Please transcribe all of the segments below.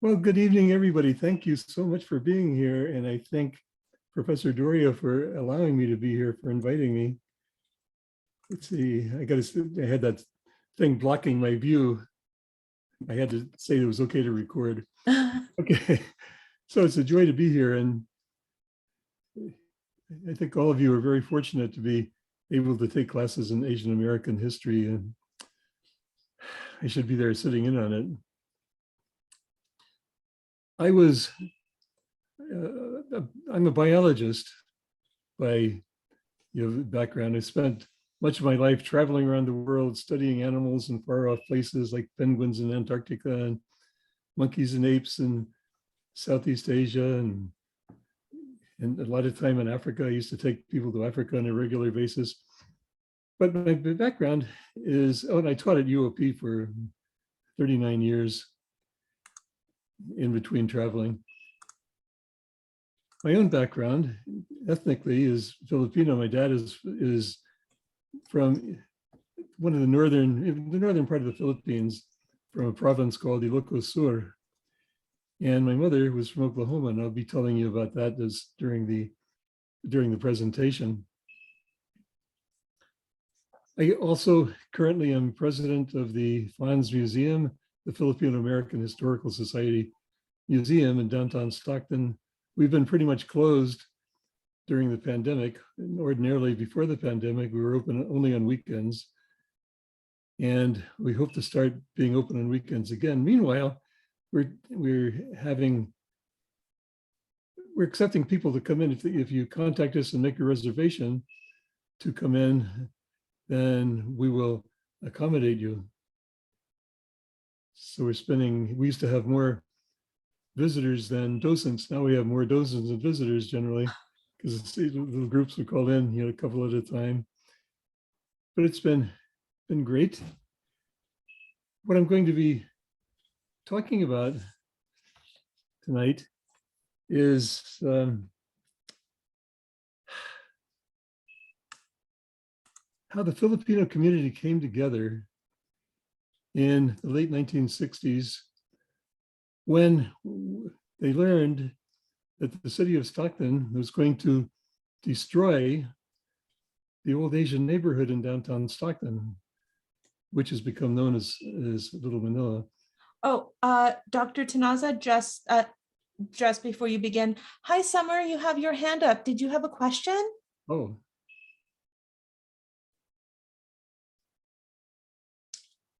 Well, good evening, everybody. Thank you so much for being here. And I thank Professor Doria for allowing me to be here, for inviting me. Let's see, I had that thing blocking my view. I had to say it was okay to record. Okay, so it's a joy to be here. And I think all of you are very fortunate to be able to take classes in Asian American history. And I should be there sitting in on it. I'm a biologist by background. I spent much of my life traveling around the world, studying animals in far off places like penguins in Antarctica and monkeys and apes in Southeast Asia, and a lot of time in Africa. I used to take people to Africa on a regular basis. But my background is, and I taught at UOP for 39 years in between traveling. My own background ethnically is Filipino. My dad is from one of the northern part of the Philippines, from a province called Ilocos Sur. And my mother was from Oklahoma, and I'll be telling you about that during the presentation. I also currently am president of the Fons Museum, the Filipino American Historical Society Museum in downtown Stockton. We've been pretty much closed during the pandemic. Ordinarily, before the pandemic, we were open only on weekends. And we hope to start being open on weekends again. Meanwhile, we're accepting people to come in. If you contact us and make a reservation to come in, then we will accommodate you. So we used to have more visitors than docents. Now we have more docents and visitors generally, because little groups would call in, a couple at a time. But it's been great. What I'm going to be talking about tonight is how the Filipino community came together in the late 1960s when they learned that the city of Stockton was going to destroy the old Asian neighborhood in downtown Stockton, which has become known as Little Manila. Oh, Dr. Tenaza, just before you begin, hi, Summer, you have your hand up. Did you have a question? Oh.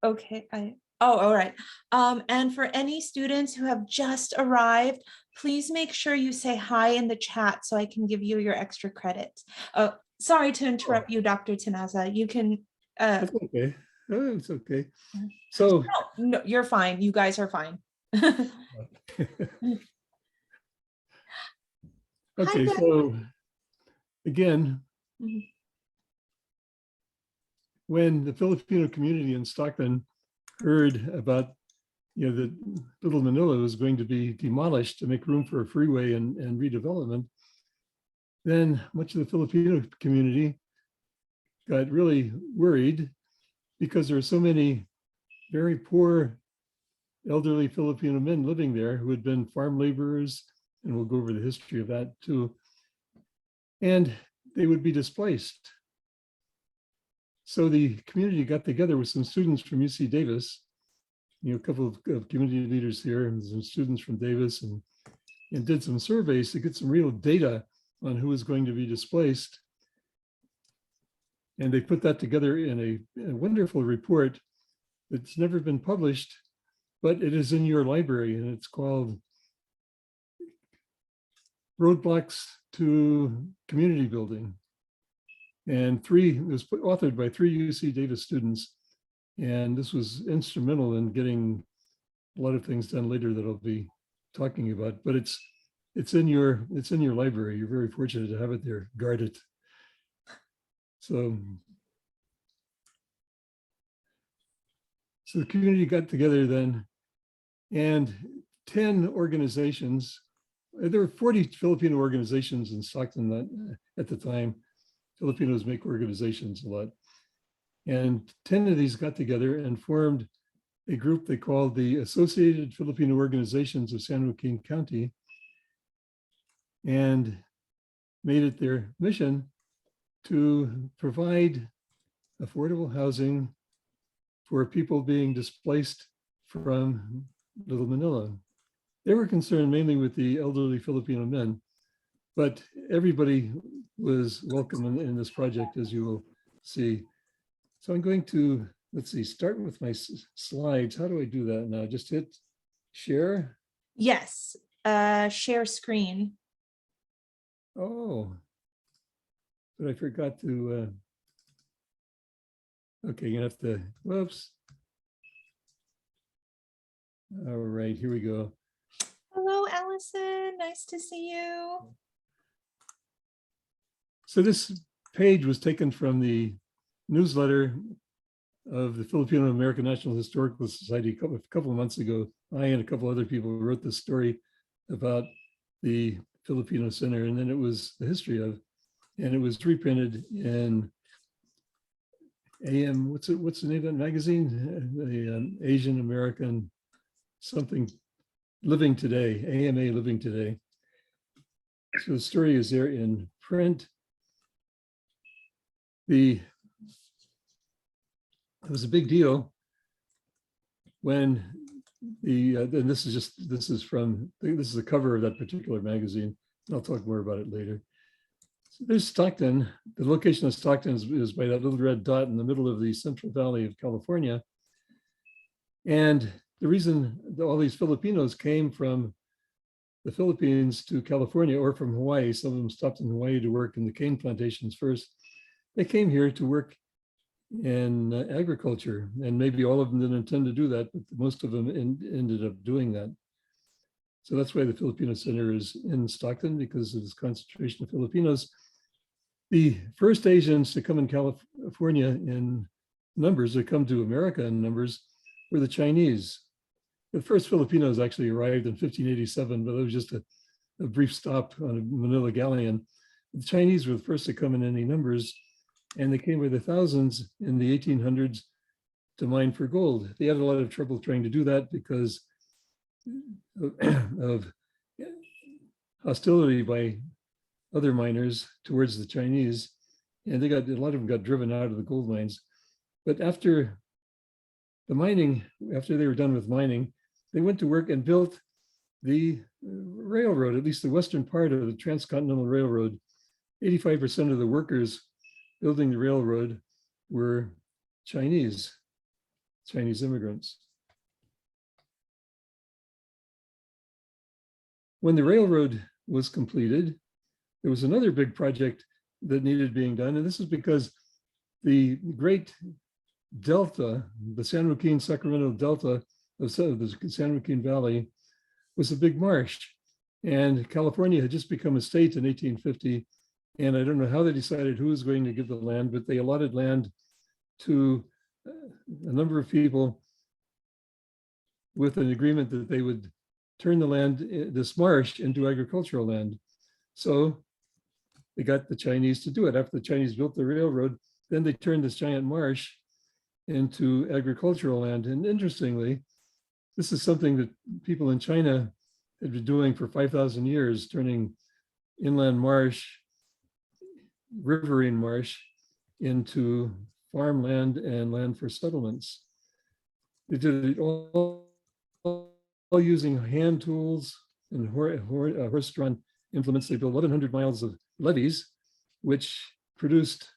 Okay, all right. And for any students who have just arrived, please make sure you say hi in the chat so I can give you your extra credits. Sorry to interrupt you, Dr. Tenaza. You can. That's okay. Oh, it's okay. So no, you're fine. You guys are fine. Okay, so again, when the Filipino community in Stockton heard about that Little Manila was going to be demolished to make room for a freeway and redevelopment, then much of the Filipino community got really worried because there were so many very poor elderly Filipino men living there who had been farm laborers, and we'll go over the history of that too, and they would be displaced. So the community got together with some students from UC Davis, a couple of community leaders here and some students from Davis, and did some surveys to get some real data on who was going to be displaced. And they put that together in a wonderful report that's never been published, but it is in your library, and it's called Roadblocks to Community Building. And it was authored by 3 UC Davis students. And this was instrumental in getting a lot of things done later that I'll be talking about, but it's in your library. You're very fortunate to have it there, guarded. So the community got together then, and 10 organizations, there were 40 Filipino organizations in Stockton at the time. Filipinos make organizations a lot. And 10 of these got together and formed a group they called the Associated Filipino Organizations of San Joaquin County, and made it their mission to provide affordable housing for people being displaced from Little Manila. They were concerned mainly with the elderly Filipino men, but everybody was welcome in this project, as you will see. So I'm going to, let's see, start with my slides. How do I do that now? Just hit share. Yes, share screen. Oh, but I forgot to, okay, you have to, whoops. All right, here we go. Hello, Allison. Nice to see you. So this page was taken from the newsletter of the Filipino American National Historical Society a couple of months ago. I and a couple other people wrote this story about the Filipino Center, and then it was the history of, and it was reprinted in AM, what's the name of that magazine? The Asian American something, Living Today, AMA Living Today. So the story is there in print. It was a big deal when and this is the cover of that particular magazine. I'll talk more about it later. So there's Stockton. The location of Stockton is by that little red dot in the middle of the Central Valley of California. And the reason that all these Filipinos came from the Philippines to California, or from Hawaii, some of them stopped in Hawaii to work in the cane plantations first. They came here to work in agriculture, and maybe all of them didn't intend to do that, but most of them ended up doing that. So that's why the Filipino Center is in Stockton, because of this concentration of Filipinos. The first Asians to come in California in numbers, that come to America in numbers, were the Chinese. The first Filipinos actually arrived in 1587, but it was just a brief stop on a Manila galleon. The Chinese were the first to come in any numbers, and they came by the thousands in the 1800s to mine for gold. They had a lot of trouble trying to do that because of hostility by other miners towards the Chinese, and a lot of them got driven out of the gold mines. But after the mining, after they were done with mining, they went to work and built the railroad, at least the western part of the Transcontinental Railroad. 85% of the workers building the railroad were Chinese immigrants. When the railroad was completed, there was another big project that needed being done. And this is because the great delta, the San Joaquin Sacramento Delta of the San Joaquin Valley, was a big marsh. And California had just become a state in 1850. And I don't know how they decided who was going to give the land, but they allotted land to a number of people with an agreement that they would turn the land, this marsh, into agricultural land. So they got the Chinese to do it. After the Chinese built the railroad, then they turned this giant marsh into agricultural land. And interestingly, this is something that people in China had been doing for 5,000 years, turning inland marsh, riverine marsh, into farmland and land for settlements. They did it all using hand tools and horse-drawn implements. They built 1,100 miles of levees, which produced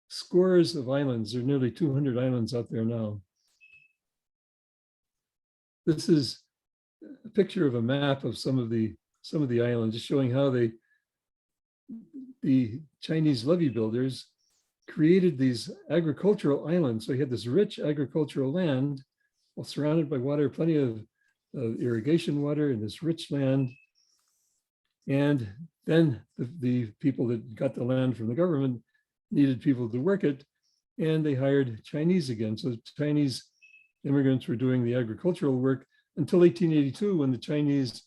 scores of islands. There are nearly 200 islands out there now. This is a picture of a map of some of the islands, just showing how the Chinese levee builders created these agricultural islands. So you had this rich agricultural land, all surrounded by water, plenty of irrigation water in this rich land. And then the people that got the land from the government needed people to work it, and they hired Chinese again. So Chinese immigrants were doing the agricultural work until 1882, when the Chinese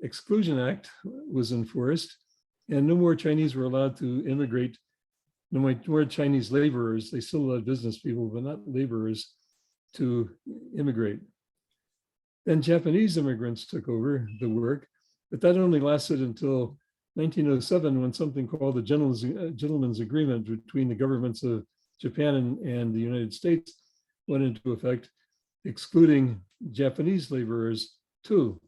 Exclusion Act was enforced, and no more Chinese were allowed to immigrate, no more Chinese laborers. They still allowed business people, but not laborers. to immigrate. Then Japanese immigrants took over the work, but that only lasted until 1907, when something called the Gentleman's Agreement between the governments of Japan and the United States went into effect, excluding Japanese laborers too.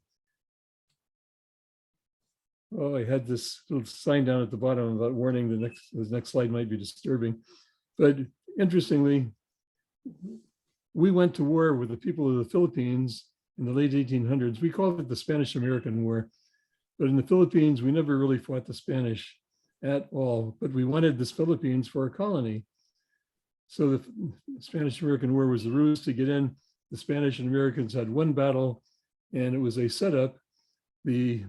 Oh, I had this little sign down at the bottom about warning the next slide might be disturbing. But interestingly, we went to war with the people of the Philippines in the late 1800s. We called it the Spanish-American War. But in the Philippines, we never really fought the Spanish at all, but we wanted this Philippines for a colony. So the Spanish-American War was the ruse to get in. The Spanish and Americans had one battle, and it was a setup. The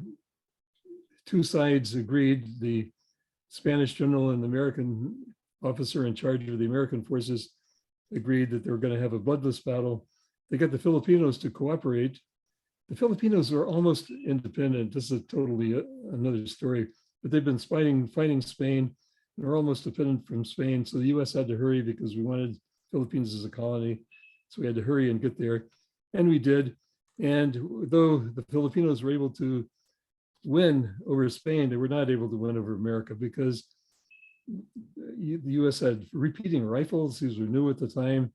two sides agreed, the Spanish general and the American officer in charge of the American forces agreed that they were going to have a bloodless battle. They got the Filipinos to cooperate. The Filipinos were almost independent. This is totally another story, but they've been fighting Spain. They're almost dependent from Spain. So the US had to hurry because we wanted Philippines as a colony. So we had to hurry and get there. And we did. And though the Filipinos were able to win over Spain, they were not able to win over America because the US had repeating rifles. These were new at the time.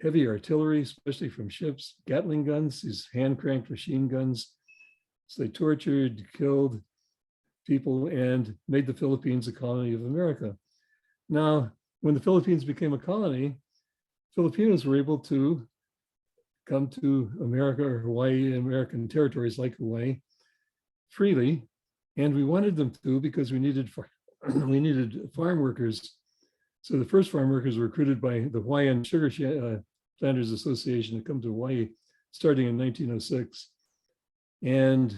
Heavy artillery, especially from ships, Gatling guns, these hand-cranked machine guns. So they tortured, killed people, and made the Philippines a colony of America. Now, when the Philippines became a colony, Filipinos were able to come to America or Hawaii, American territories like Hawaii, freely, and we wanted them to because we needed farm workers. So the first farm workers were recruited by the Hawaiian Sugar Planters Association to come to Hawaii, starting in 1906. And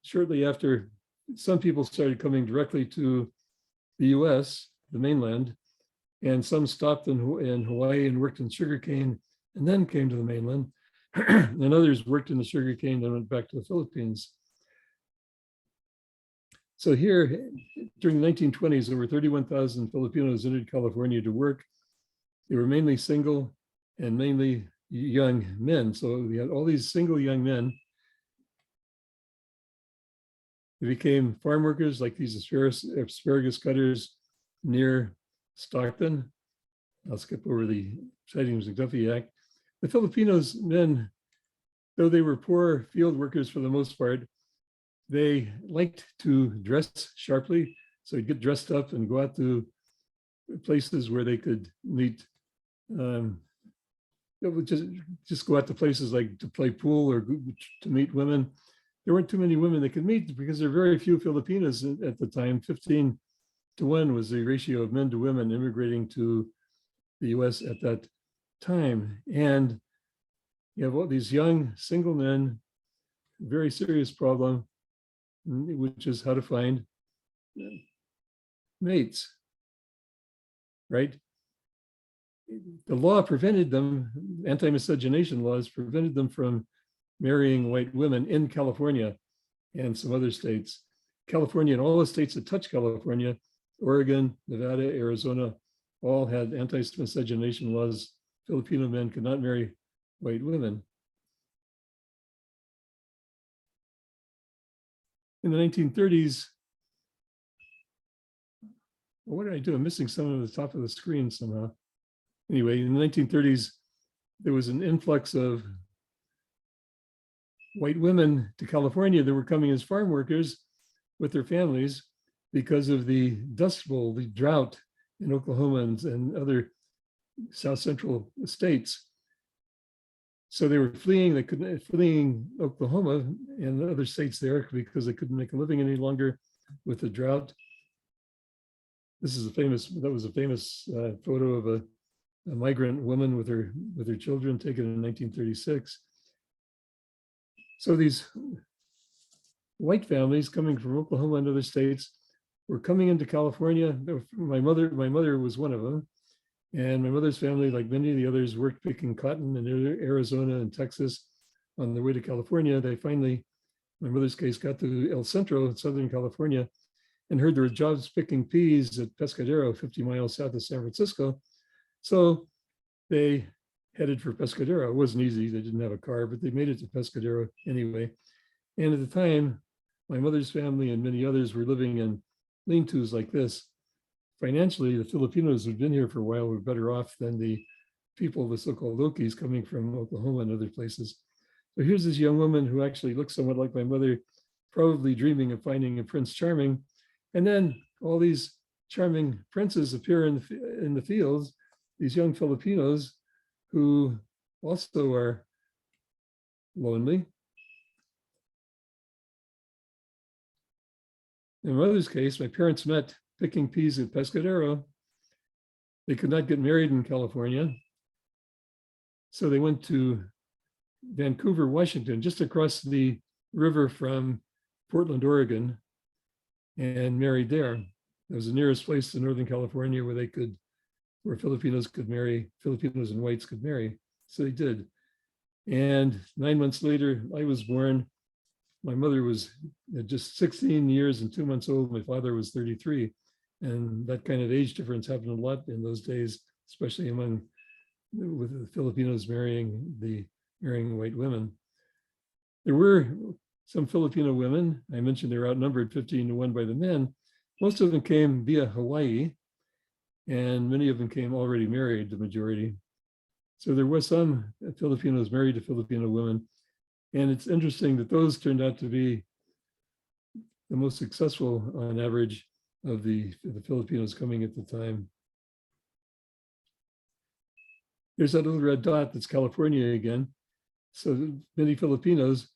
shortly after, some people started coming directly to the US, the mainland, and some stopped in Hawaii and worked in sugarcane and then came to the mainland. And others worked in the sugarcane and went back to the Philippines. So here, during the 1920s, over 31,000 Filipinos entered California to work. They were mainly single and mainly young men. So we had all these single young men. They became farm workers, like these asparagus cutters near Stockton. I'll skip over the sightings of Duffy Act. The Filipinos men, though they were poor field workers for the most part, they liked to dress sharply. So they'd get dressed up and go out to places where they could meet. It would just go out to places like to play pool or to meet women. There weren't too many women they could meet because there were very few Filipinos at the time. 15 to 1 was the ratio of men to women immigrating to the US at that time. And you have all these young single men, very serious problem, which is how to find mates, right? The law prevented them, anti-miscegenation laws prevented them from marrying white women in California and some other states. California and all the states that touch California, Oregon, Nevada, Arizona, all had anti-miscegenation laws. Filipino men could not marry white women. In the 1930s, what did I do? I'm missing some of the top of the screen somehow. Anyway, in the 1930s, there was an influx of white women to California that were coming as farm workers with their families because of the Dust Bowl, the drought in Oklahoma and other South Central states. So they were fleeing Oklahoma and other states there because they couldn't make a living any longer with the drought. This is that was a famous photo of a migrant woman with her children taken in 1936. So these white families coming from Oklahoma and other states were coming into California. My mother was one of them. And my mother's family, like many of the others, worked picking cotton in Arizona and Texas on their way to California. They finally, in my mother's case, got to El Centro in Southern California and heard there were jobs picking peas at Pescadero, 50 miles south of San Francisco. So they headed for Pescadero. It wasn't easy. They didn't have a car, but they made it to Pescadero anyway. And at the time, my mother's family and many others were living in lean-tos like this. Financially, the Filipinos who'd been here for a while were better off than the people, the so-called Okies coming from Oklahoma and other places. So here's this young woman who actually looks somewhat like my mother, probably dreaming of finding a Prince Charming. And then all these charming princes appear in the fields, these young Filipinos who also are lonely. In my mother's case, my parents met picking peas at Pescadero. They could not get married in California. So they went to Vancouver, Washington, just across the river from Portland, Oregon, and married there. It was the nearest place to Northern California where Filipinos could marry, Filipinos and whites could marry. So they did. And 9 months later, I was born. My mother was just 16 years and 2 months old. My father was 33. And that kind of age difference happened a lot in those days, especially with the Filipinos marrying white women. There were some Filipino women. I mentioned they were outnumbered 15-1 by the men. Most of them came via Hawaii, and many of them came already married, the majority. So there was some Filipinos married to Filipino women. And it's interesting that those turned out to be the most successful on average of the Filipinos coming at the time. There's that little red dot, that's California again. So many Filipinos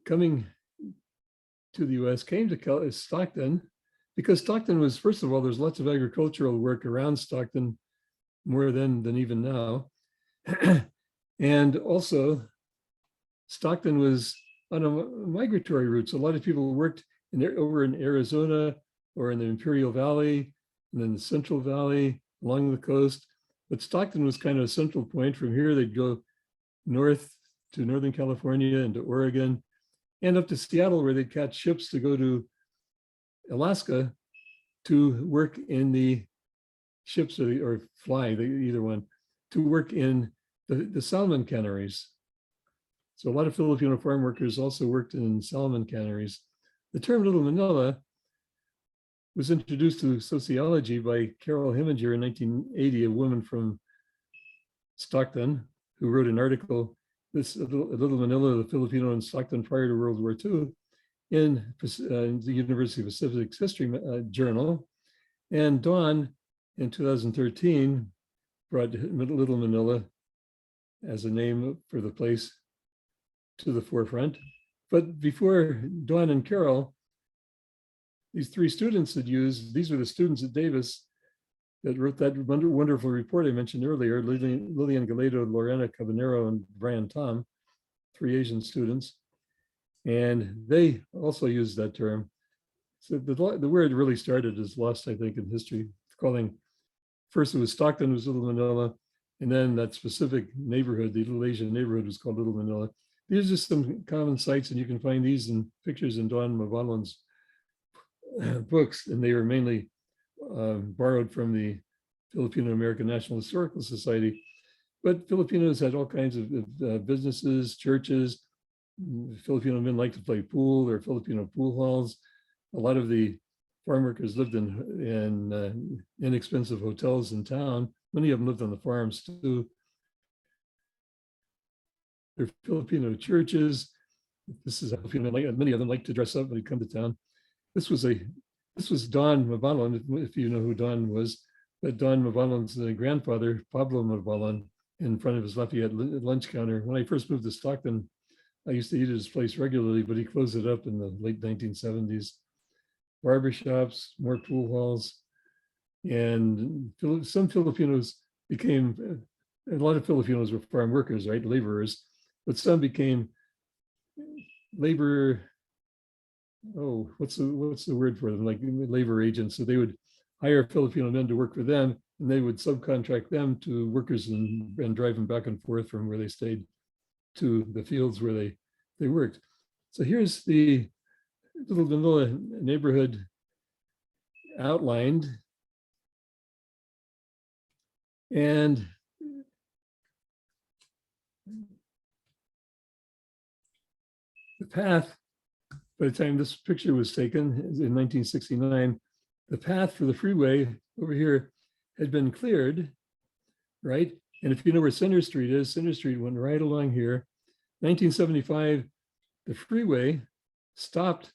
coming to the US came to Stockton, because Stockton was, first of all, there's lots of agricultural work around Stockton, more than even now. And also, Stockton was on a migratory route. So a lot of people worked over in Arizona or in the Imperial Valley, and then the Central Valley along the coast. But Stockton was kind of a central point. From here, they'd go north to Northern California and to Oregon, and up to Seattle, where they'd catch ships to go to Alaska to work in the ships, or fly, either one, to work in the salmon canneries. So a lot of Filipino farm workers also worked in salmon canneries. The term Little Manila was introduced to sociology by Carol Heminger in 1980, a woman from Stockton who wrote an article, Little Manila, the Filipino in Stockton prior to World War II, in the University of Pacific's History Journal. And Dawn, in 2013, brought Little Manila as a name for the place to the forefront. But before Dawn and Carol, these three students had used, these were the students at Davis that wrote that wonderful report I mentioned earlier, Lillian Galedo, Lorena Cabanero, and Brian Tom, three Asian students. And they also used that term. So the word really started is lost, I think, in history. Calling, first it was Stockton, was Little Manila, and then that specific neighborhood, the Little Asian neighborhood, was called Little Manila. These are just some common sites, and you can find these in pictures in Dawn Mavalan's books, and they were mainly borrowed from the Filipino American National Historical Society. But Filipinos had all kinds of businesses, churches. Filipino men liked to play pool. There are Filipino pool halls. A lot of the farm workers lived in inexpensive hotels in town. Many of them lived on the farms too. There are Filipino churches. This is how Filipino, many of them like to dress up when they come to town. This was Don Mabalan, if you know who Don was. But Don Mabalan's grandfather, Pablo Mabalan, in front of his Lafayette lunch counter. When I first moved to Stockton, I used to eat at his place regularly, but he closed it up in the late 1970s. Barbershops, more pool halls, and some Filipinos became, a lot of Filipinos were farm workers, right, laborers, but some became labor, what's the word for them, like labor agents. So they would hire Filipino men to work for them, and they would subcontract them to workers and drive them back and forth from where they stayed to the fields where they worked. So here's the Little Manila neighborhood outlined. And path, by the time this picture was taken in 1969, the path for the freeway over here had been cleared, right? And if you know where Center Street is, Center Street went right along here. 1975, the freeway stopped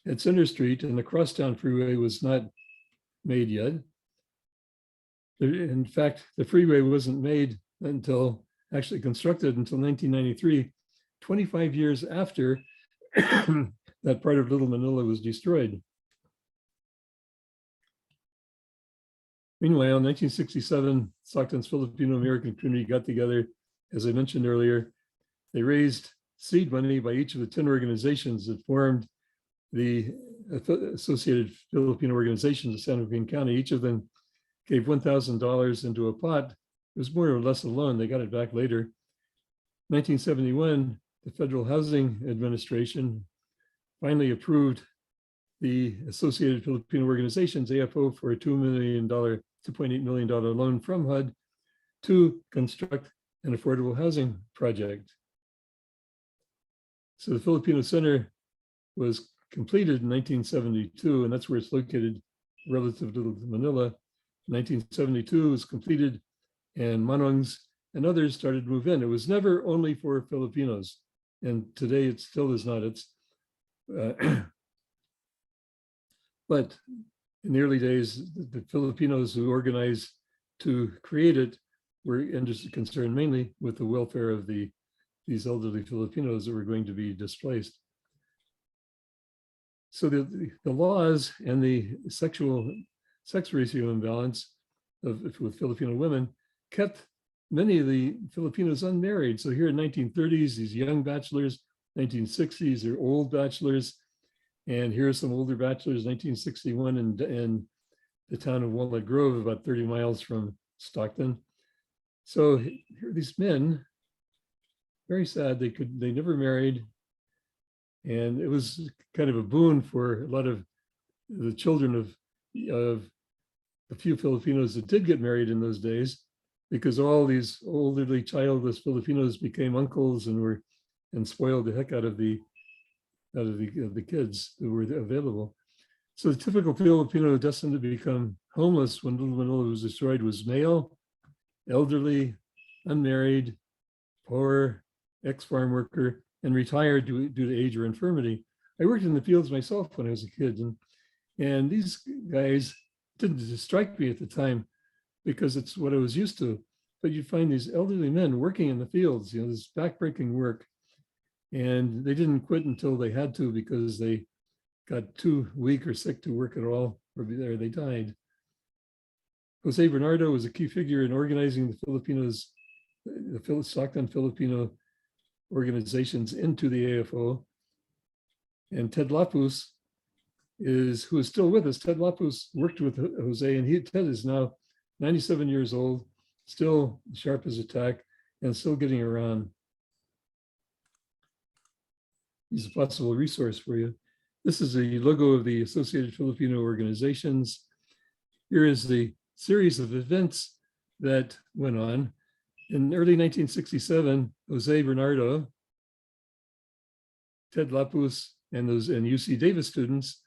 at Center Street and the crosstown freeway was not made yet. In fact, the freeway wasn't made until, actually constructed until 1993, 25 years after that part of Little Manila was destroyed. Meanwhile, in 1967, Stockton's Filipino American community got together. As I mentioned earlier, they raised seed money by each of the 10 organizations that formed the Associated Filipino Organizations of San Joaquin County. Each of them gave $1,000 into a pot. It was more or less a loan. They got it back later. 1971, the Federal Housing Administration finally approved the Associated Filipino Organizations, AFO, for a $2.8 million loan from HUD to construct an affordable housing project. So the Filipino Center was completed in 1972, and that's where it's located relative to Little Manila. 1972 was completed, and Manongs and others started to move in. It was never only for Filipinos, and today it still is not. It's but in the early days, the Filipinos who organized to create it were concerned mainly with the welfare of these elderly Filipinos that were going to be displaced. So the laws and the sex ratio imbalance with Filipino women kept many of the Filipinos unmarried. So here in 1930s, these young bachelors, 1960s, they're old bachelors. And here are some older bachelors, 1961 in the town of Walnut Grove, about 30 miles from Stockton. So here are these men, very sad, they never married. And it was kind of a boon for a lot of the children of a few Filipinos that did get married in those days, because all these elderly childless Filipinos became uncles and spoiled the heck out of the kids who were available. So the typical Filipino destined to become homeless when Little Manila was destroyed was male, elderly, unmarried, poor, ex-farm worker, and retired due to age or infirmity. I worked in the fields myself when I was a kid, and these guys didn't strike me at the time because it's what I was used to. But you find these elderly men working in the fields, this backbreaking work. And they didn't quit until they had to because they got too weak or sick to work at all, or there they died. Jose Bernardo was a key figure in organizing the Filipinos, the Stockton Filipino organizations into the AFO. And Ted Lapus who is still with us. Ted Lapus worked with Jose, and Ted is now 97 years old, still sharp as a tack, and still getting around. He's a possible resource for you. This is the logo of the Associated Filipino Organizations. Here is the series of events that went on. In early 1967, Jose Bernardo, Ted Lapus, and UC Davis students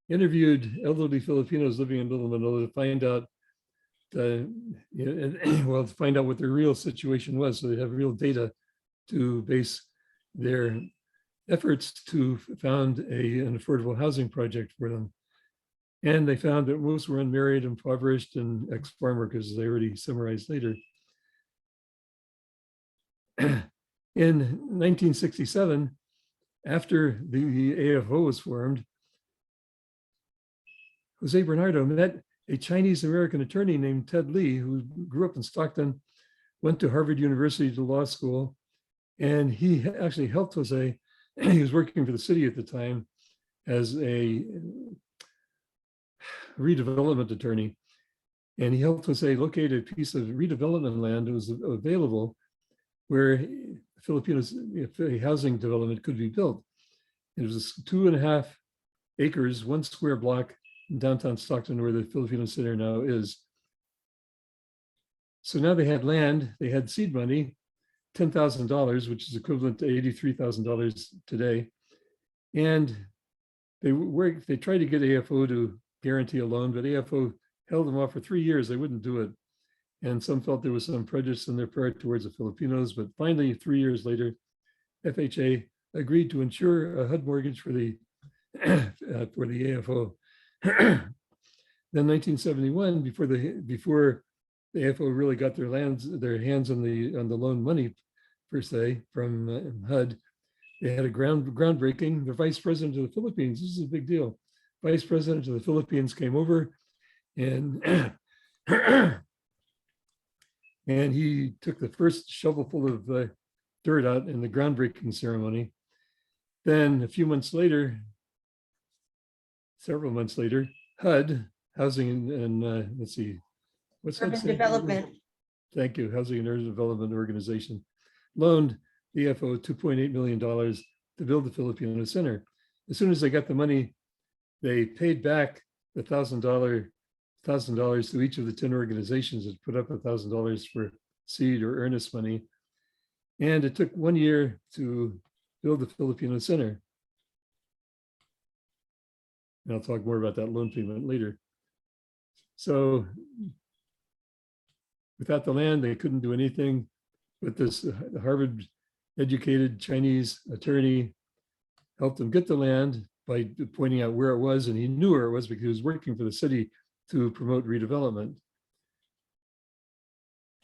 interviewed elderly Filipinos living in Little Manila to find out, to find out what their real situation was, so they have real data to base their efforts to found an affordable housing project for them. And they found that most were unmarried, impoverished, and ex-farm workers, as I already summarized later. In 1967, after the AFO was formed, Jose Bernardo met a Chinese American attorney named Ted Lee, who grew up in Stockton, went to Harvard University to law school, and he actually helped Jose. He was working for the city at the time as a redevelopment attorney, and he helped Jose locate a piece of redevelopment land that was available where Filipinos housing development could be built. It was 2.5 acres, 1 square block in downtown Stockton, where the Filipino Center now is. So now they had land, they had seed money. $10,000, which is equivalent to $83,000 today. And they tried to get AFO to guarantee a loan, but AFO held them off for 3 years. They wouldn't do it. And some felt there was some prejudice on their part towards the Filipinos, but finally, 3 years later, FHA agreed to insure a HUD mortgage for the AFO. Then 1971, before the AFO really got their hands on the loan money per se from HUD, they had a groundbreaking. The vice president of the Philippines, this is a big deal. Vice president of the Philippines came over and and he took the first shovelful of dirt out in the groundbreaking ceremony. Then a few months later, several months later, HUD, Housing and let's see, what's HUD Urban stand for? development. Thank you, Housing and Urban Development Organization, loaned the FO $2.8 million to build the Filipino Center. As soon as they got the money, they paid back the $1,000 to each of the 10 organizations that put up $1,000 for seed or earnest money. And it took 1 year to build the Filipino Center. And I'll talk more about that loan payment later. So without the land, they couldn't do anything. But this Harvard educated Chinese attorney helped them get the land by pointing out where it was. And he knew where it was because he was working for the city to promote redevelopment.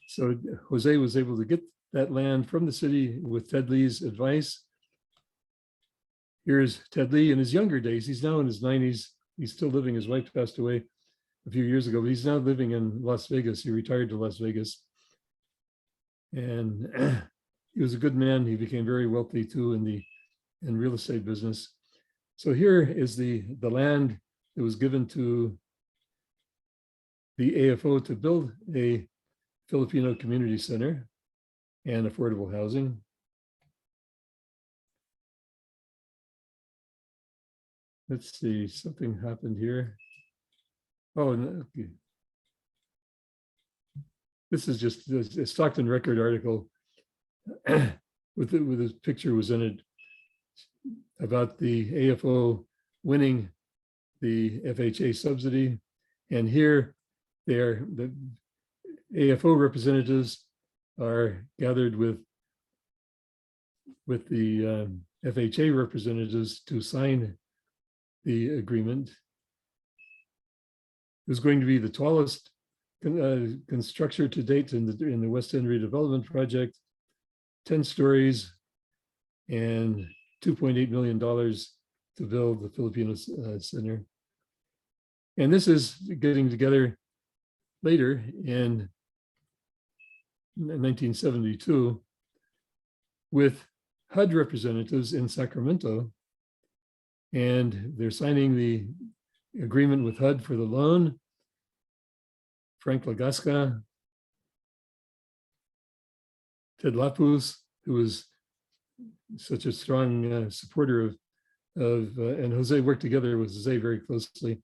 So Jose was able to get that land from the city with Ted Lee's advice. Here's Ted Lee in his younger days. He's now in his 90s. He's still living. His wife passed away a few years ago, but he's now living in Las Vegas. He retired to Las Vegas. And he was a good man. He became very wealthy too in real estate business. So here is the land that was given to the AFO to build a Filipino community center and affordable housing. Let's see, something happened here. Oh, no, okay. This is just a Stockton Record article with his picture was in it about the AFO winning the FHA subsidy. And here the AFO representatives are gathered with the FHA representatives to sign the agreement. It was going to be the tallest construction to date in the West End redevelopment project, 10 stories and $2.8 million to build the Filipino Center. And this is getting together later in 1972 with HUD representatives in Sacramento, and they're signing the agreement with HUD for the loan. Frank Lagasca, Ted Lapus, who was such a strong supporter of and Jose worked together with Jose very closely.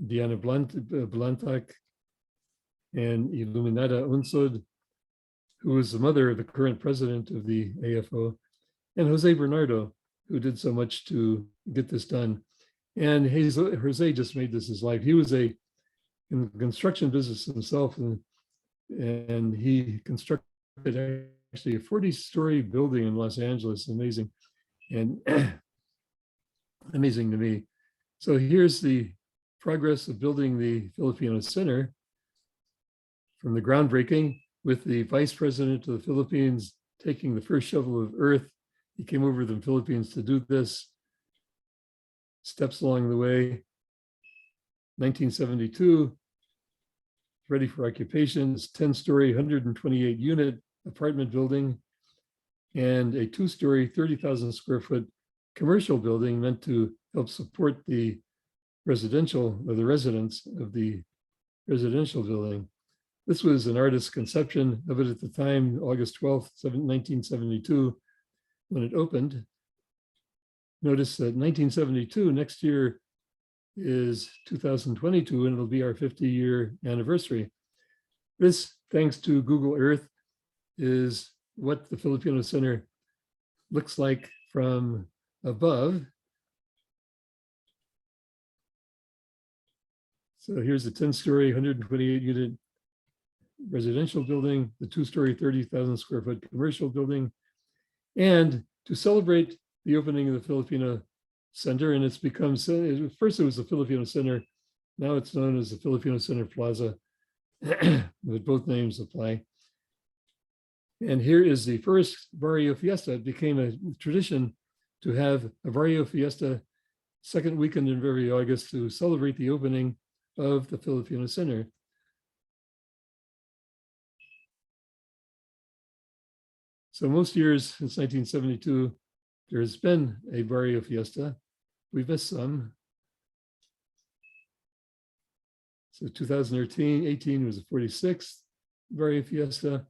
Diana Blantac and Iluminada Unsod, who was the mother of the current president of the AFO, and Jose Bernardo, who did so much to get this done. And Jose just made this his life. He was in the construction business himself, and he constructed actually a 40-story building in Los Angeles. Amazing, and amazing to me. So here's the progress of building the Filipino Center from the groundbreaking, with the vice president of the Philippines taking the first shovel of earth. He came over to the Philippines to do this. Steps along the way. 1972, ready for occupation. It's 10-story, 128-unit apartment building and a 2-story, 30,000 square foot commercial building meant to help support the residents of the residential building. This was an artist's conception of it at the time, August 12th, 1972, when it opened. Notice that 1972, next year is 2022, and it'll be our 50-year anniversary. This, thanks to Google Earth, is what the Filipino Center looks like from above. So here's the 10-story, 128-unit residential building, the 2-story, 30,000 square foot commercial building. And to celebrate the opening of the Filipino Center, and it's become, first it was the Filipino Center, now it's known as the Filipino Center Plaza, but both names apply. And here is the first Barrio Fiesta. It became a tradition to have a Barrio Fiesta second weekend in every August to celebrate the opening of the Filipino Center. So most years since 1972, there has been a Barrio Fiesta. We've missed some. So 2018 was the 46th Barrio Fiesta.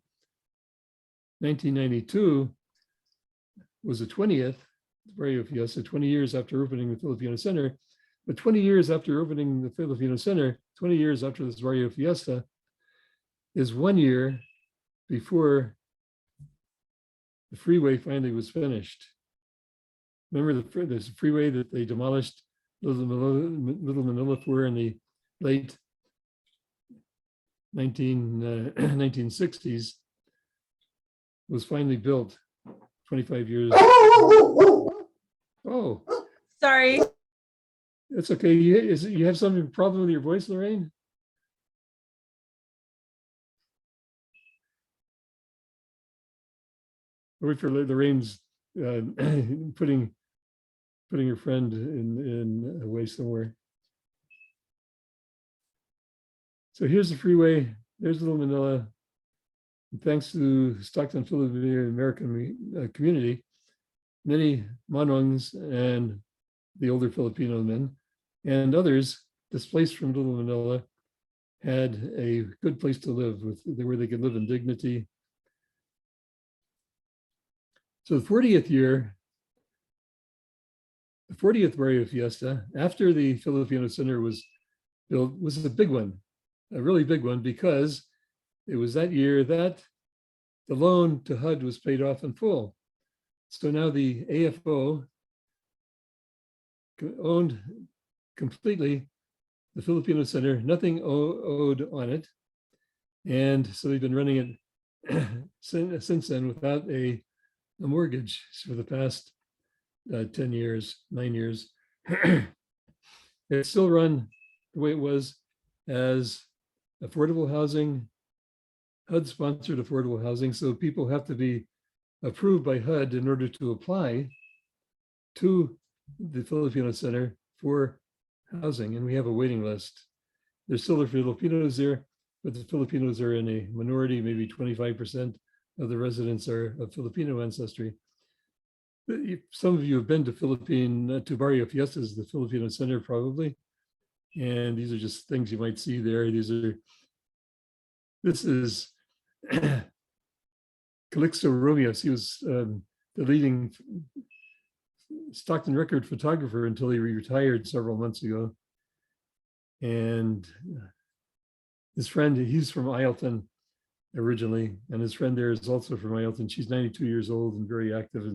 1992 was the 20th Barrio Fiesta, 20 years after opening the Filipino Center. But 20 years after opening the Filipino Center, 20 years after this Barrio Fiesta, is 1 year before the freeway finally was finished. Remember the freeway that they demolished Little Manila for in the late 1960s was finally built 25 years. Oh, Sorry. it's okay. You have some problem with your voice, Lorraine? Wait for Lorraine's putting her friend in away somewhere. So here's the freeway. There's Little Manila. And thanks to Stockton Filipino American community, many Manongs and the older Filipino men and others displaced from Little Manila had a good place to live where they could live in dignity. So the 40th year, the 40th Barrio Fiesta, after the Filipino Center was built, was a big one, a really big one, because it was that year that the loan to HUD was paid off in full. So now the AFO owned completely the Filipino Center, nothing owed on it. And so they've been running it since then without a mortgage for the past 10 years, 9 years. It's still run the way it was, as affordable housing, HUD-sponsored affordable housing. So people have to be approved by HUD in order to apply to the Filipino Center for housing. And we have a waiting list. There's still the Filipinos there, but the Filipinos are in a minority, maybe 25% of the residents are of Filipino ancestry. Some of you have been to Barrio Fiestas, the Filipino Center probably. And these are just things you might see there. This is Calixto Romeos. He was the leading Stockton record photographer until he retired several months ago. And his friend, he's from Ileton originally, and his friend there is also from Ileton. She's 92 years old and very active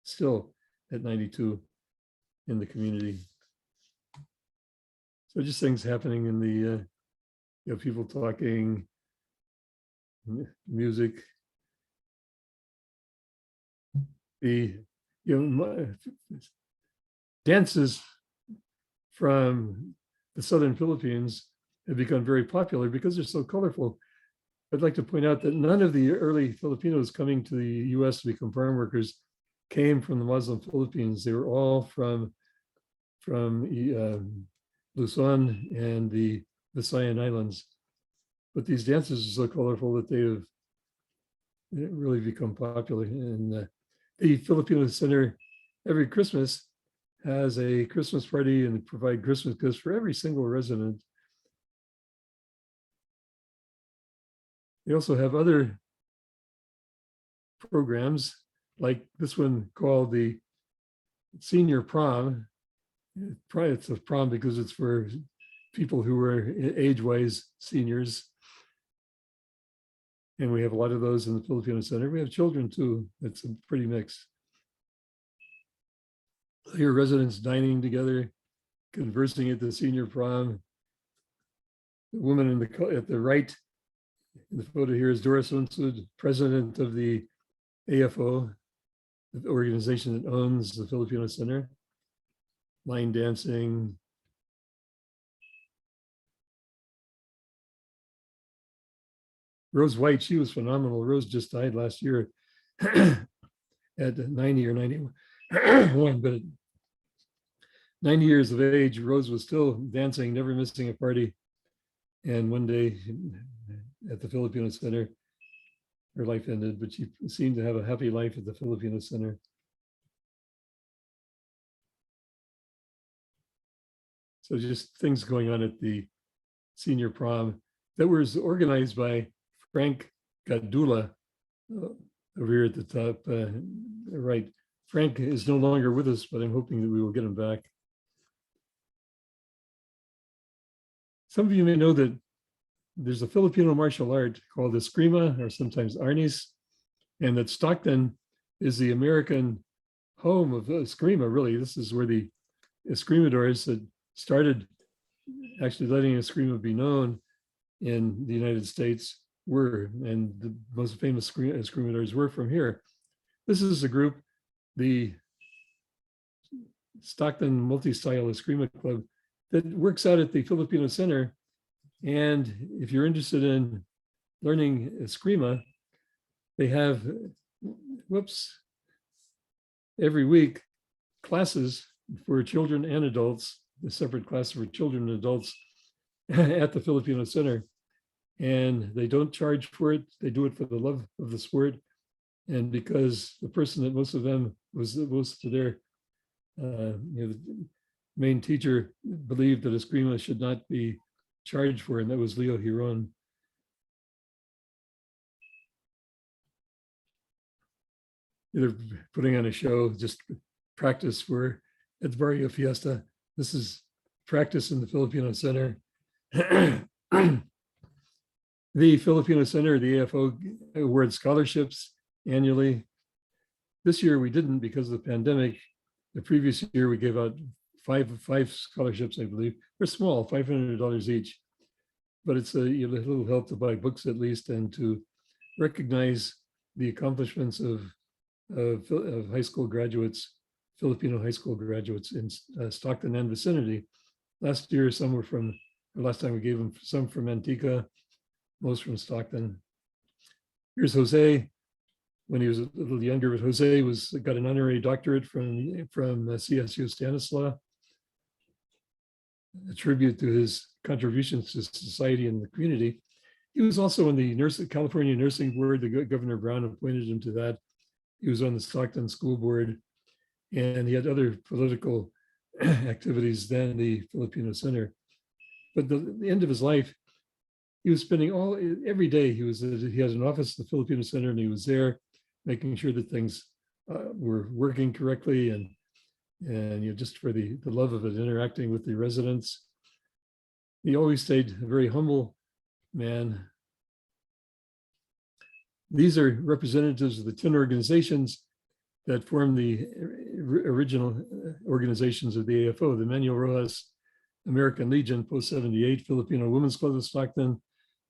still at 92 in the community. So just things happening in the, people talking, music. The dances from the southern Philippines have become very popular because they're so colorful. I'd like to point out that none of the early Filipinos coming to the US to become farm workers came from the Muslim Philippines. They were all from Luzon and the Visayan Islands. But these dances are so colorful that they have really become popular. And the Filipino Center every Christmas has a Christmas party and provide Christmas gifts for every single resident. They also have other programs like this one called the Senior Prom. It's a prom because it's for people who are age-wise seniors. And we have a lot of those in the Filipino Center. We have children too. It's a pretty mix. Here, residents dining together, conversing at the senior prom. The woman at the right in the photo here is Doris Unsud, president of the AFO, the organization that owns the Filipino Center. Line dancing. Rose White, she was phenomenal. Rose just died last year at 90 or 91. But at 90 years of age, Rose was still dancing, never missing a party. And one day at the Filipino Center, her life ended, but she seemed to have a happy life at the Filipino Center. So just things going on at the senior prom that was organized by Frank Gadula over here at the top right. Frank is no longer with us, but I'm hoping that we will get him back. Some of you may know that there's a Filipino martial art called Eskrima, or sometimes Arnis, and that Stockton is the American home of Eskrima, really. This is where the Escrimadores that started actually letting Eskrima be known in the United States were, and the most famous Escrimadores were from here. This is a group, the Stockton Multi-Style Eskrima Club, that works out at the Filipino Center. And if you're interested in learning Eskrima, they have, every week classes for children and adults, a separate class for children and adults at the Filipino Center. And they don't charge for it. They do it for the love of the sport. And because the person that most of them was most of their the main teacher believed that Eskrima should not be charged for, and that was Leo Hiron. They're putting on a show, just practice for at the Barrio Fiesta. This is practice in the Filipino Center. The Filipino Center, the AFO, award scholarships annually. This year we didn't because of the pandemic. The previous year we gave out five scholarships, I believe. They're small, $500 each, but it's a little help to buy books at least, and to recognize the accomplishments of high school graduates, Filipino high school graduates in Stockton and vicinity. Last time we gave them some from Antigua, most from Stockton. Here's Jose when he was a little younger, but Jose got an honorary doctorate from CSU Stanislaus, a tribute to his contributions to society and the community. He was also on the California Nursing Board. The Governor Brown appointed him to that. He was on the Stockton School Board, and he had other political activities than the Filipino Center. But the end of his life, he was spending every day. He had an office at the Filipino Center, and he was there making sure that things were working correctly, and just for the love of it, interacting with the residents. He always stayed a very humble man. These are representatives of the 10 organizations that form the original organizations of the AFO: the Manuel Rojas American Legion, Post 78, Filipino Women's Club of Stockton,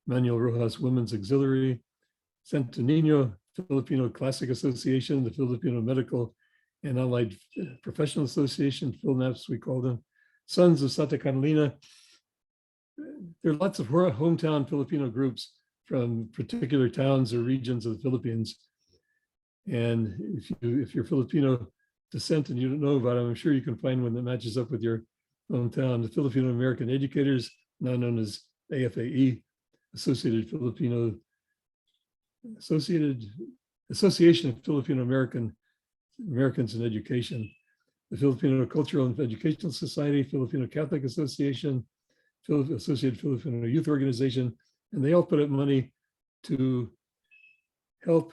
Manuel Rojas Women's Auxiliary, Santo Niño Filipino Classic Association, the Filipino Medical and Allied Professional Association, FilNAPS we call them, Sons of Santa Catalina. There are lots of hometown Filipino groups from particular towns or regions of the Philippines. And if you're Filipino descent and you don't know about them, I'm sure you can find one that matches up with your hometown. The Filipino American Educators, now known as AFAE, Association of Filipino Americans in Education, the Filipino Cultural and Educational Society, Filipino Catholic Association, Associated Filipino Youth Organization, and they all put up money to help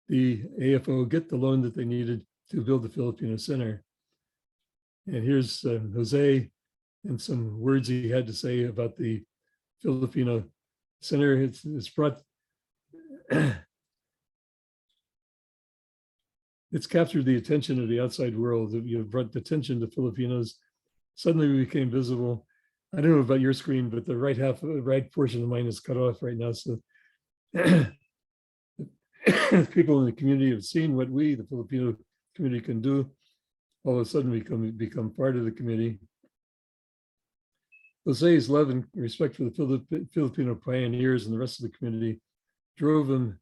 the AFO get the loan that they needed to build the Filipino Center. And here's Jose and some words he had to say about the Filipino Center. It's brought it's captured the attention of the outside world. You've brought attention to Filipinos. Suddenly we became visible. I don't know about your screen, but the right portion of mine is cut off right now. So people in the community have seen what we, the Filipino community, can do. All of a sudden we become part of the community. Jose's love and respect for the Filipino pioneers and the rest of the community drove him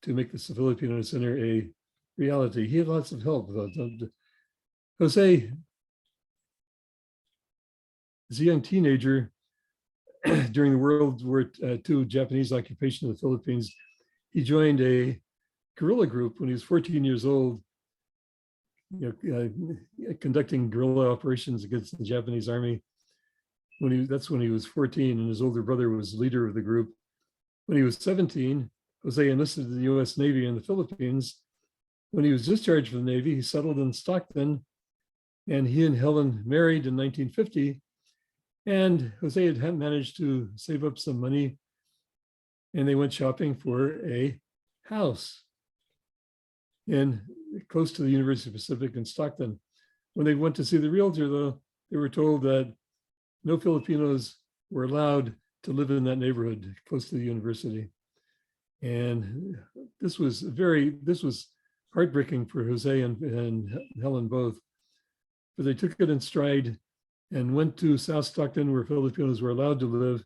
to make the Filipino Center a reality. He had lots of help. Jose, as a young teenager, during the World War II Japanese occupation of the Philippines, he joined a guerrilla group when he was 14 years old, conducting guerrilla operations against the Japanese army. That's when he was 14, and his older brother was leader of the group. When he was 17, Jose enlisted in the U.S. Navy in the Philippines. When he was discharged from the Navy, he settled in Stockton, and he and Helen married in 1950. And Jose had managed to save up some money, and they went shopping for a house close to the University of Pacific in Stockton. When they went to see the realtor, though, they were told that no Filipinos were allowed to live in that neighborhood close to the university. And this was heartbreaking for Jose and Helen both. But they took it in stride and went to South Stockton, where Filipinos were allowed to live,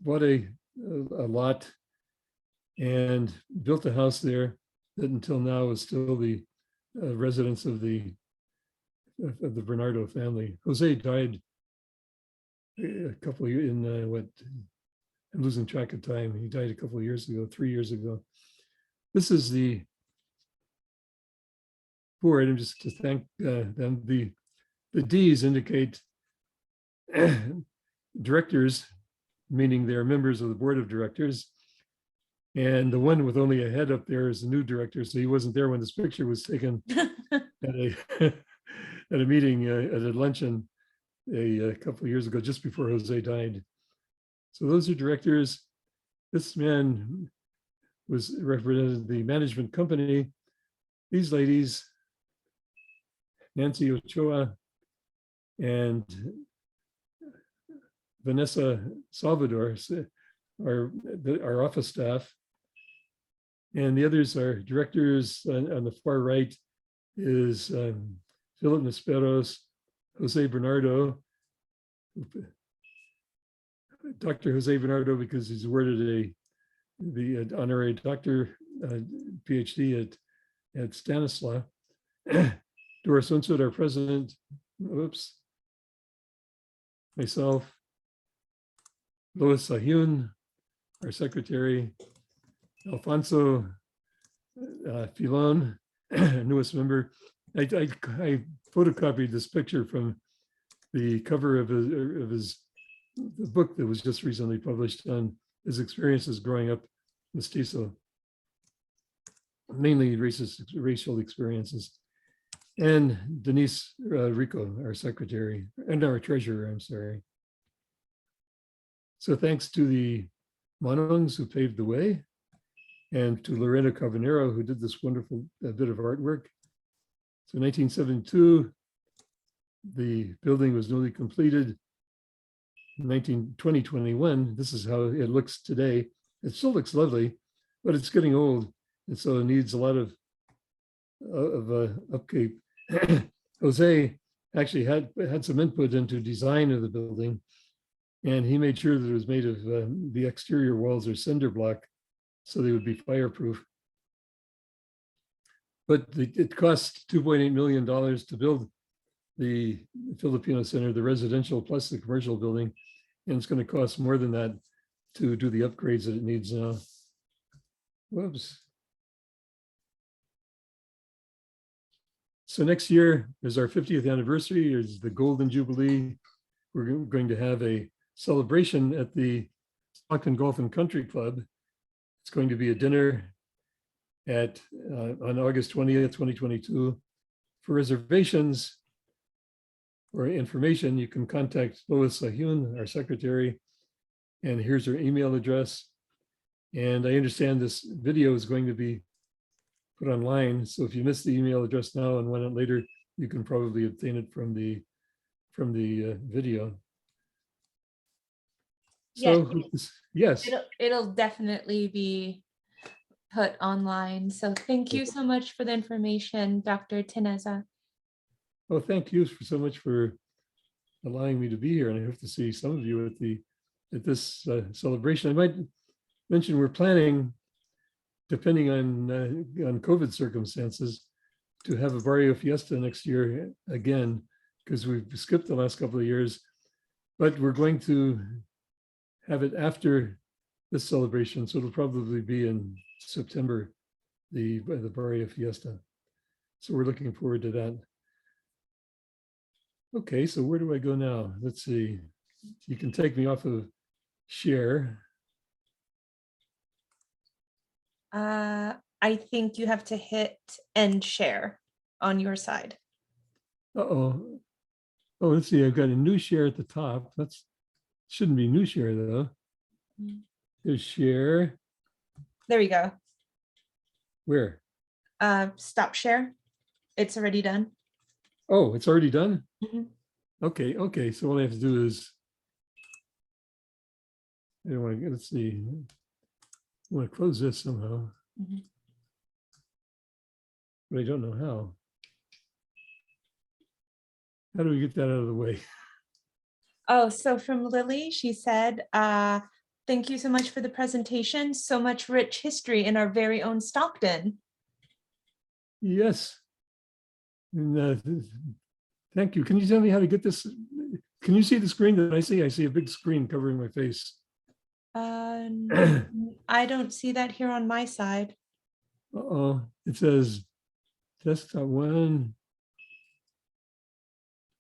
bought a lot, and built a house there that until now is still the residence of the Bernardo family. Jose died a couple of years in I'm losing track of time. He died a couple of years ago, 3 years ago. This is the board, and just to thank them. The D's indicate directors, meaning they're members of the board of directors. And the one with only a head up there is the new director. So he wasn't there when this picture was taken at a meeting, at a luncheon a couple of years ago, just before Jose died. So those are directors. This man represented the management company. These ladies, Nancy Ochoa and Vanessa Salvador, our office staff. And the others are directors. On the far right is Philip Nesperos, Jose Bernardo, Dr. Jose Bernardo, because he's awarded the honorary doctor PhD at Stanislaus. Doris Unsud, our president, myself, Lois Sahun, our secretary, Alfonso Filon, newest member. I photocopied this picture from the cover of his the book that was just recently published on his experiences growing up mestizo, mainly racial experiences. And Denise Rico, our secretary, and our treasurer, I'm sorry. So thanks to the Manongs who paved the way, and to Lorena Carbonero, who did this wonderful bit of artwork. So 1972, the building was newly completed. 2021, this is how it looks today. It still looks lovely, but it's getting old, and so it needs a lot of upkeep. Jose actually had some input into design of the building, and he made sure that it was made of the exterior walls are cinder block, so they would be fireproof. But it cost $2.8 million to build the Filipino Center, the residential plus the commercial building, and it's going to cost more than that to do the upgrades that it needs now. Whoops. So next year is our 50th anniversary, is the Golden Jubilee. We're going to have a celebration at the Stockton Golf and Country Club. It's going to be a dinner on August 20th, 2022. For reservations or information, you can contact Lois Sahun, our secretary, and here's her email address. And I understand this video is going to be put online. So if you missed the email address now and want it later, you can probably obtain it from the video. Yes, So yes, it'll definitely be put online. So thank you so much for the information, Dr. Tenaza. well, thank you so much for allowing me to be here, and I hope to see some of you at this celebration. I might mention we're planning, depending on COVID circumstances, to have a barrio fiesta next year again, because we've skipped the last couple of years, but we're going to have it after this celebration, so it'll probably be in September, the barrio fiesta. So we're looking forward to that. Okay, so where do I go now? Let's see. You can take me off of share. I think you have to hit end share on your side. Uh-oh. Oh, let's see. I've got a new share at the top. That's shouldn't be new share though. There's share. There we go. Where? Stop share. It's already done. Oh, it's already done? Mhm. Okay. So all I have to do is, I don't want to, let's see. I want to close this somehow, Mhm. but I don't know how. How do we get that out of the way? Oh, so from Lily, she said, thank you so much for the presentation. So much rich history in our very own Stockton. Yes. And, thank you. Can you tell me how to get this? Can you see the screen that I see? I see a big screen covering my face. I don't see that here on my side. Uh-oh, it says desktop 1,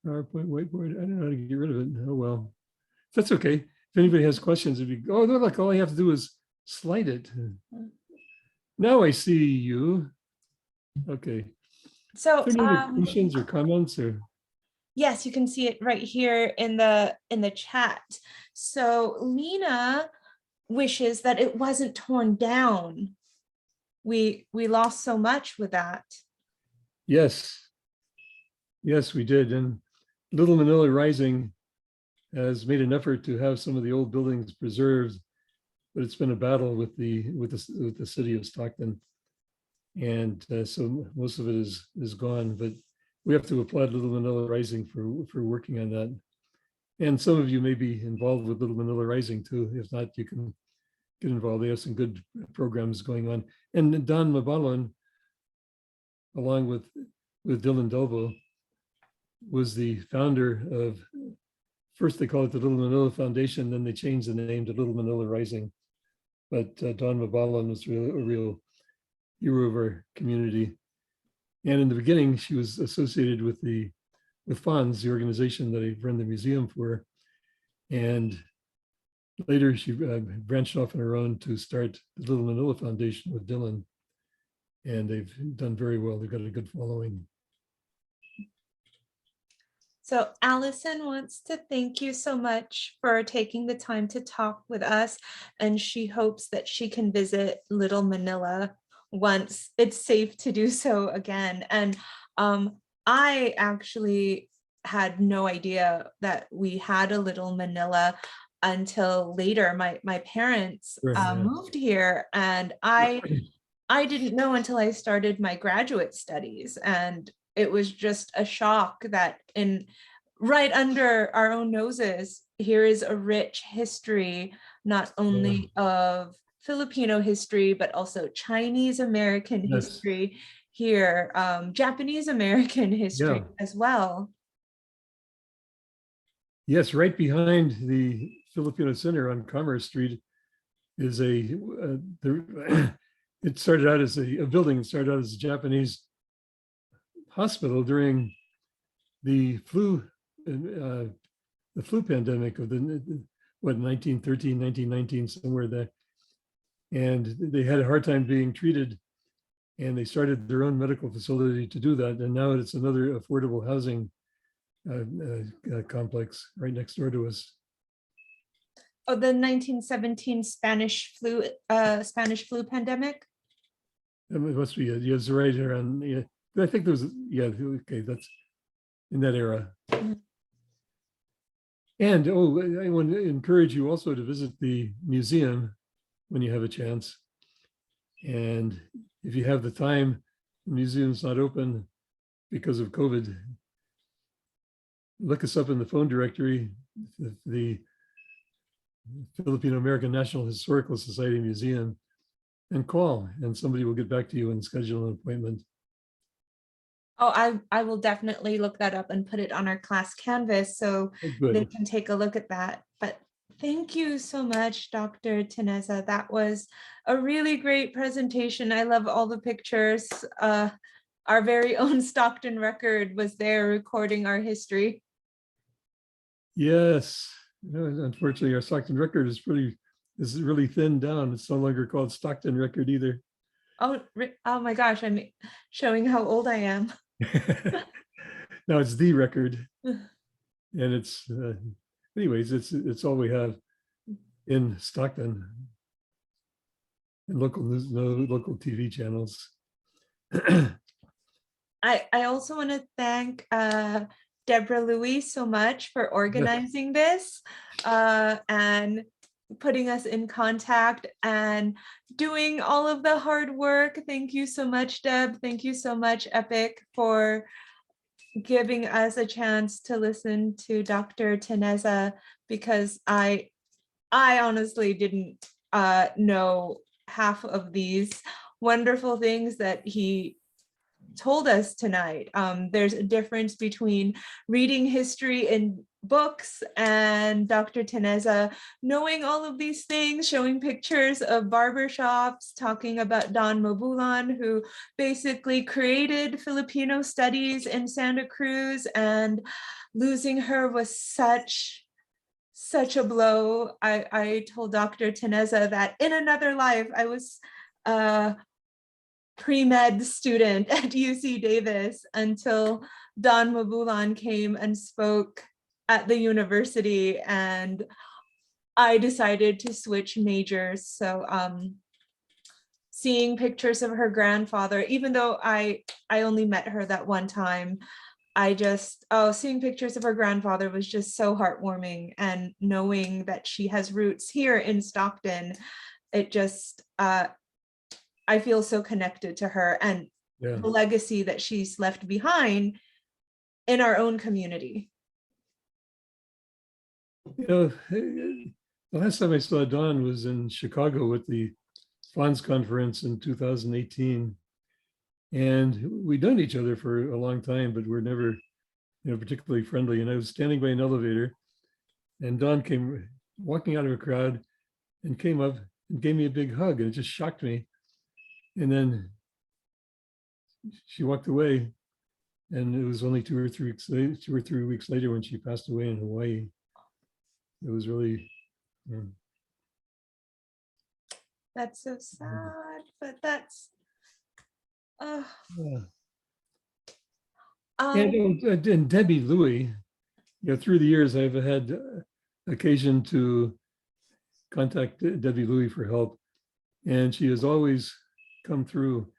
PowerPoint, whiteboard. I don't know how to get rid of it. Oh, well, that's okay. If anybody has questions, it'd be, oh, look, all I have to do is slide it. Now I see you. Okay. So, Are there any other questions or comments or? yes, you can see it right here in the chat. So Lena wishes that it wasn't torn down. We lost so much with that. Yes. Yes, we did. And Little Manila Rising has made an effort to have some of the old buildings preserved, but it's been a battle with the city of Stockton. And so most of it is gone, but we have to applaud Little Manila Rising for working on that. And some of you may be involved with Little Manila Rising too. If not, you can get involved. They have some good programs going on. And Don Mabalon, along with Dylan Delvo, was the founder of, first they called it the Little Manila Foundation, then they changed the name to Little Manila Rising. But Don Mabalon was a real hero of our community. And in the beginning, she was associated with FONS, the organization that I run the museum for. And later she branched off on her own to start the Little Manila Foundation with Dylan. And they've done very well. They've got a good following. So Allison wants to thank you so much for taking the time to talk with us. And she hopes that she can visit Little Manila once it's safe to do so again. And I actually had no idea that we had a Little Manila until later. My parents moved here, and I didn't know until I started my graduate studies, and it was just a shock that right under our own noses, here is a rich history, not only of Filipino history, but also Chinese American history here, Japanese American history as well. Yes, right behind the Filipino Center on Commerce Street is it started out as a building, started out as a Japanese hospital during the flu pandemic of 1913, 1919, somewhere there. And they had a hard time being treated, and they started their own medical facility to do that. And now it's another affordable housing complex right next door to us. Oh, the 1917 Spanish flu pandemic. It must be, yeah, it's right around, yeah. I think there was, yeah, okay, that's in that era. Mhm. And, oh, I want to encourage you also to visit the museum when you have a chance. And if you have the time, the museum's not open because of COVID. Look us up in the phone directory, the Filipino American National Historical Society Museum, and call, and somebody will get back to you and schedule an appointment. Oh, I will definitely look that up and put it on our class canvas so Oh, they good. can take a look at that. But thank you so much, Dr. Tenaza. That was a really great presentation. I love all the pictures. Our very own Stockton record was there recording our history. Yes. Unfortunately, our Stockton record is really thinned down. It's no longer called Stockton record either. Oh, oh my gosh, I'm showing how old I am. Now it's the record, and it's anyways, it's all we have in Stockton, and local news, no local TV channels. I also want to thank Deborah Louie so much for organizing this and putting us in contact and doing all of the hard work. Thank you so much, Deb. Thank you so much, Epic, for giving us a chance to listen to Dr. Tenaza, because I honestly didn't know half of these wonderful things that he told us tonight. There's a difference between reading history in books and Dr. Tenaza knowing all of these things, showing pictures of barbershops, talking about Don Mabulan, who basically created Filipino studies in Santa Cruz, and losing her was such a blow. I told Dr. Tenaza that in another life I was pre-med student at UC Davis until Don Mabulan came and spoke at the university, and I decided to switch majors. So seeing pictures of her grandfather, even though I only met her that one time, seeing pictures of her grandfather was just so heartwarming, and knowing that she has roots here in Stockton, it just I feel so connected to her and Yeah. the legacy that she's left behind in our own community. You know, the last time I saw Dawn was in Chicago with the Fonz conference in 2018. And we'd known each other for a long time, but we're never, particularly friendly. And I was standing by an elevator, and Dawn came walking out of a crowd and came up and gave me a big hug, and it just shocked me. And then she walked away, and it was only 2 or 3 weeks later, 2 or 3 weeks later, when she passed away in Hawaii. It was really, That's so sad, but that's yeah. um And Debbie Louie, through the years, I've had occasion to contact Debbie Louie for help, and she has always come through.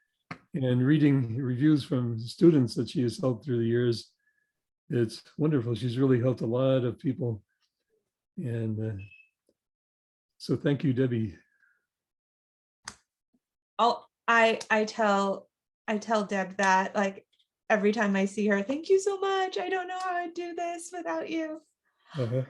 And reading reviews from students that she has helped through the years, it's wonderful. She's really helped a lot of people, and so thank you, Debbie. I tell Deb that, like, every time I see her, thank you so much. I don't know how I'd do this without you. Uh-huh.